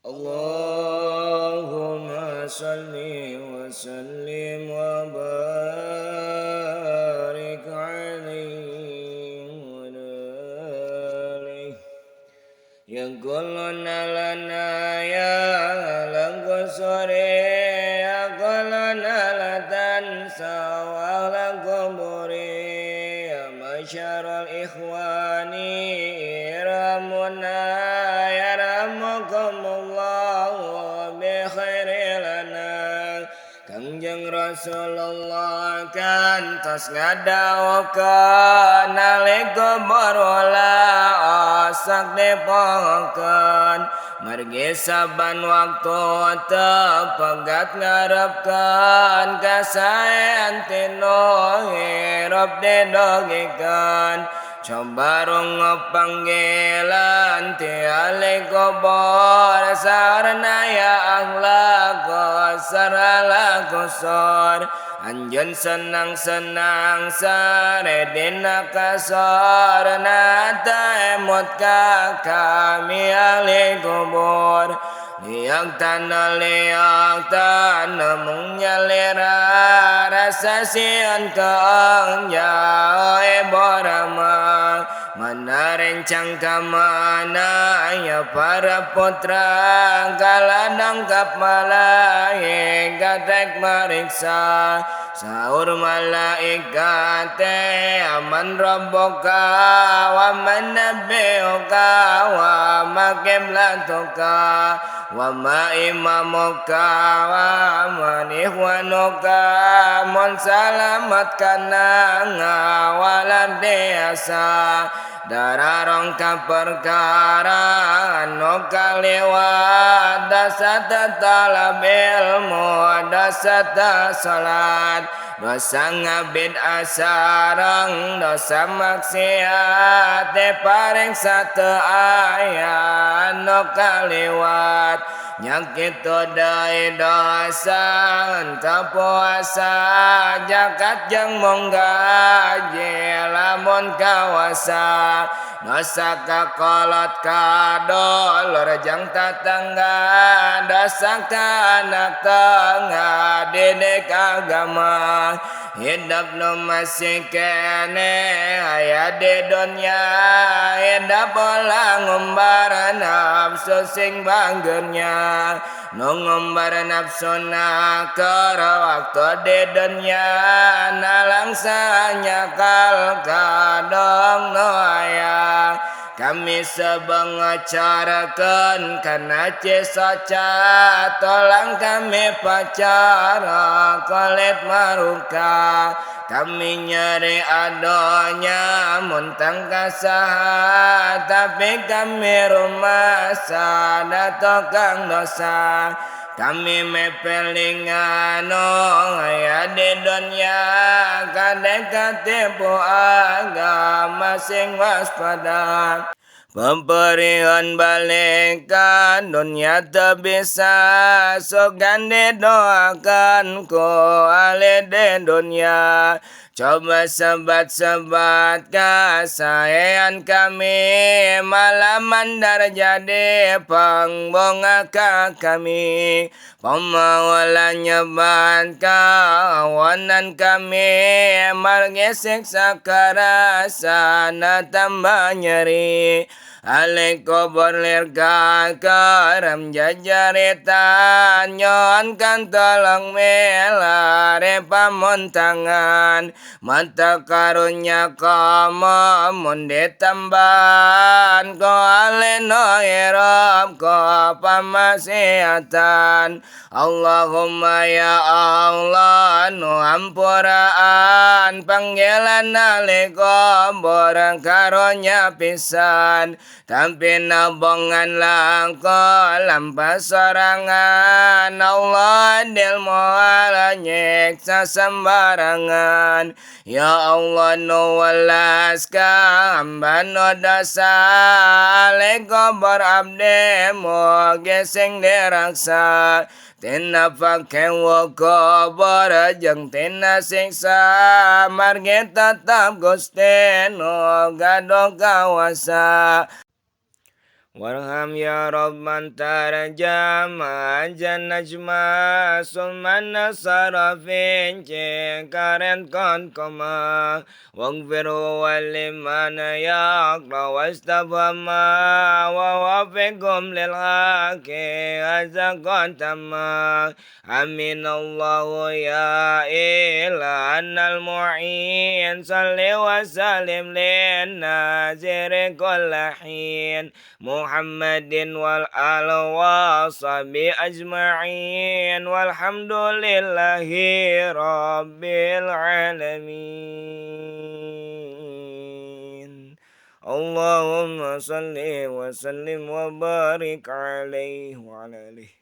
Allahumma salli wa sallim wa barik alaihi wa alihi. Yaquluna lana ya langkusuri yaquluna latansa wa langkuburi ya masyarul ikhwani iramuna ya ramukumullahu bi khairi lana. Kangjeng Rasulullah kantos ngadawakan nalika barola asak dipohokeun margi saban waktu tepegat ngarepkeun kasaean tinu hirup didogikeun. Coba rungup panggilan tiali kubur sarana ya akhlak sarala kusur. Anjeun senang-senang sare dina kasor nata emut ka kami ahli kubur. Liang tanah mung nyalira rasa sian keong jauh borama. Mana rencang kamana ya para putra kaladang kap malaik gatek mariksa. Saur malaikat aman rabbuka wa man nabiyuka wa ma qiblatuka wa ma imamuka wa man ikhwanuka mun salamat kana ngawalan biasa. Dararong ka perkara anu kaliwat dasata talab ilmu dasata salat dosa ngabid asarang dosa maksiat paring satu aya anu kaliwat nyakit dai dosa anta puasa jakat jeung monggaji lamun kawasa dosa kakolot kadolor jang tatangga dosa ka anak tengah didik agama hidup nu masih kene aya di dunya hidup ulah ngumbar nafsu sing banggeunnya nu ngumbar nafsuna keur waktu di dunya nalangsa nyakal kadong nu aya. Kami sebengecarakeun kana cisoca tolang kami pacara kulit maruka kami nyeri adonya muntang kasaha tapi kami rumasa datokang dosa kami mepelingano aya di dunya kadek katipu agama sing waspada pemperihan balik ka dunia teu bisa sogan didoakan ku ahli di dunia. Coba sebat-sebat kasaean kami malah mandar jadi pangbonga ka kami pemawala nyebat kawanan kami margi siksa karasana tambah nyeri alik kubur lirga karam jajaritan nyon kan tolong melare pamuntangan mata karunya kama mundi tambahan ko aleno irab ko pamasiatan Allahumma ya Allah nu ampuraan panggilan aliko borang karunya pisan tapi nabongan langko lampas sorangan Allah dilmu ala nyeksa sembarangan ya Allah nu welas ka hamba nu dosa aliko bor abdi mu gesing diraksa tina pake woko bor jeung tina siksa margi tetap Gusti nu gado kawasa وارحم يا رب من ترجم النجمة ثم النصر في كارن كون كما واغفر ولمن يقرأ واستفهم ووفقهم للحق أزقون تما أمين الله يا إلهنا المعين صل وسلم للناصر كل حين محمد والآل وصحبه أجمعين والحمد لله رب العالمين اللهم صل وسلم وبارك عليه وعلى آله